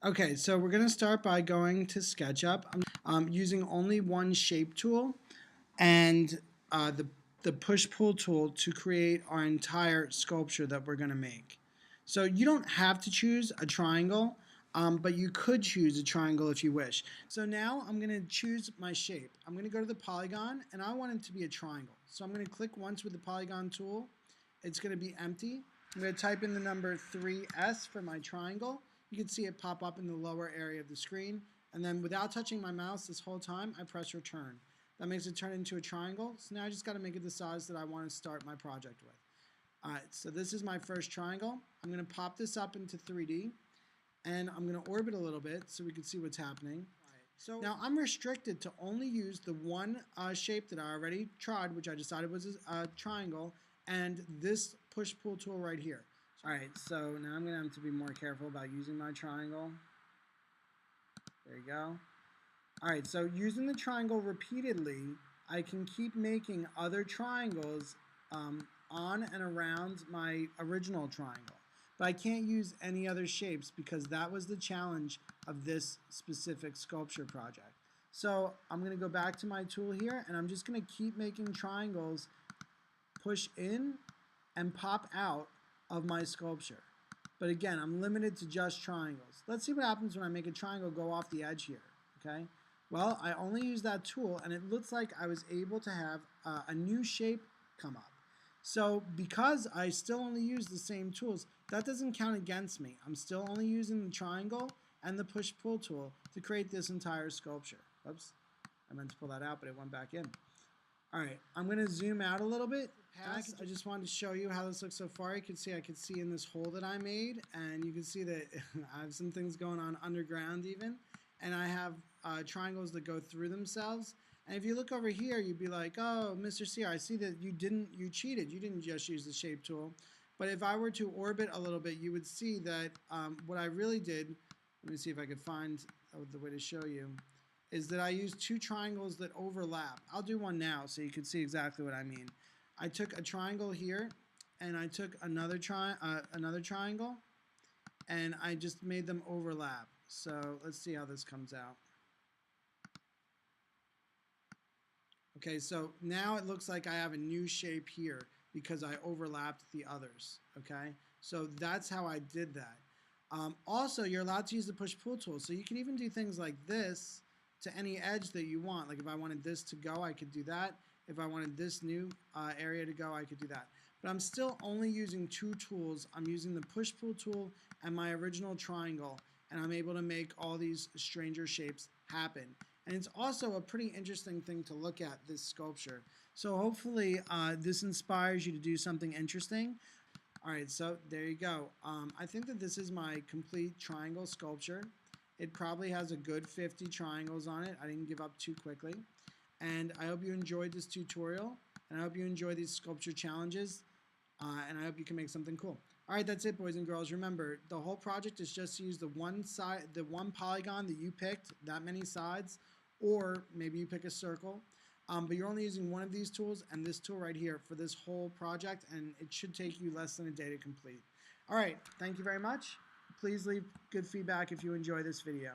Okay, so we're going to start by going to SketchUp. I'm using only one shape tool and the push-pull tool to create our entire sculpture that we're going to make. So you don't have to choose a triangle, but you could choose a triangle if you wish. So now I'm going to choose my shape. I'm going to go to the polygon, and I want it to be a triangle. So I'm going to click once with the polygon tool. It's going to be empty. I'm going to type in the number 3S for my triangle. You can see it pop up in the lower area of the screen. And then without touching my mouse this whole time, I press return. That makes it turn into a triangle. So now I just got to make it the size that I want to start my project with. Alright, so this is my first triangle. I'm going to pop this up into 3D. And I'm going to orbit a little bit so we can see what's happening. So now I'm restricted to only use the one shape that I already tried, which I decided was a triangle, and this push-pull tool right here. Alright, so now I'm going to have to be more careful about using my triangle. There you go. Alright, so using the triangle repeatedly, I can keep making other triangles on and around my original triangle. But I can't use any other shapes because that was the challenge of this specific sculpture project. So I'm going to go back to my tool here, and I'm just going to keep making triangles push in and pop out of my sculpture. But again, I'm limited to just triangles. Let's see what happens when I make a triangle go off the edge here. Okay. Well, I only used that tool, and it looks like I was able to have a new shape come up. So because I still only use the same tools, that doesn't count against me. I'm still only using the triangle and the push-pull tool to create this entire sculpture. Oops, I meant to pull that out, but it went back in. All right, I'm going to zoom out a little bit. I just wanted to show you how this looks so far. You can see I can see in this hole that I made, and you can see that I have some things going on underground even, and I have triangles that go through themselves. And if you look over here, you'd be like, oh, Mr. Cier, I see that you cheated. You didn't just use the shape tool. But if I were to orbit a little bit, you would see that what I really did, let me see if I could find the way to show you, is that I used two triangles that overlap. I'll do one now so you can see exactly what I mean. I took a triangle here, and I took another triangle, and I just made them overlap. So let's see how this comes out. Okay, so now it looks like I have a new shape here because I overlapped the others, okay? So that's how I did that. Also, you're allowed to use the push-pull tool, so you can even do things like this to any edge that you want. Like if I wanted this to go, I could do that. If I wanted this new area to go, I could do that. But I'm still only using two tools. I'm using the push-pull tool and my original triangle, and I'm able to make all these stranger shapes happen. And it's also a pretty interesting thing to look at, this sculpture. So hopefully this inspires you to do something interesting. All right, so there you go. I think that this is my complete triangle sculpture. It probably has a good 50 triangles on it. I didn't give up too quickly. And I hope you enjoyed this tutorial, and I hope you enjoy these sculpture challenges, and I hope you can make something cool. All right, that's it, boys and girls. Remember, the whole project is just to use the one polygon that you picked, that many sides, or maybe you pick a circle. But you're only using one of these tools and this tool right here for this whole project, and it should take you less than a day to complete. All right, thank you very much. Please leave good feedback if you enjoy this video.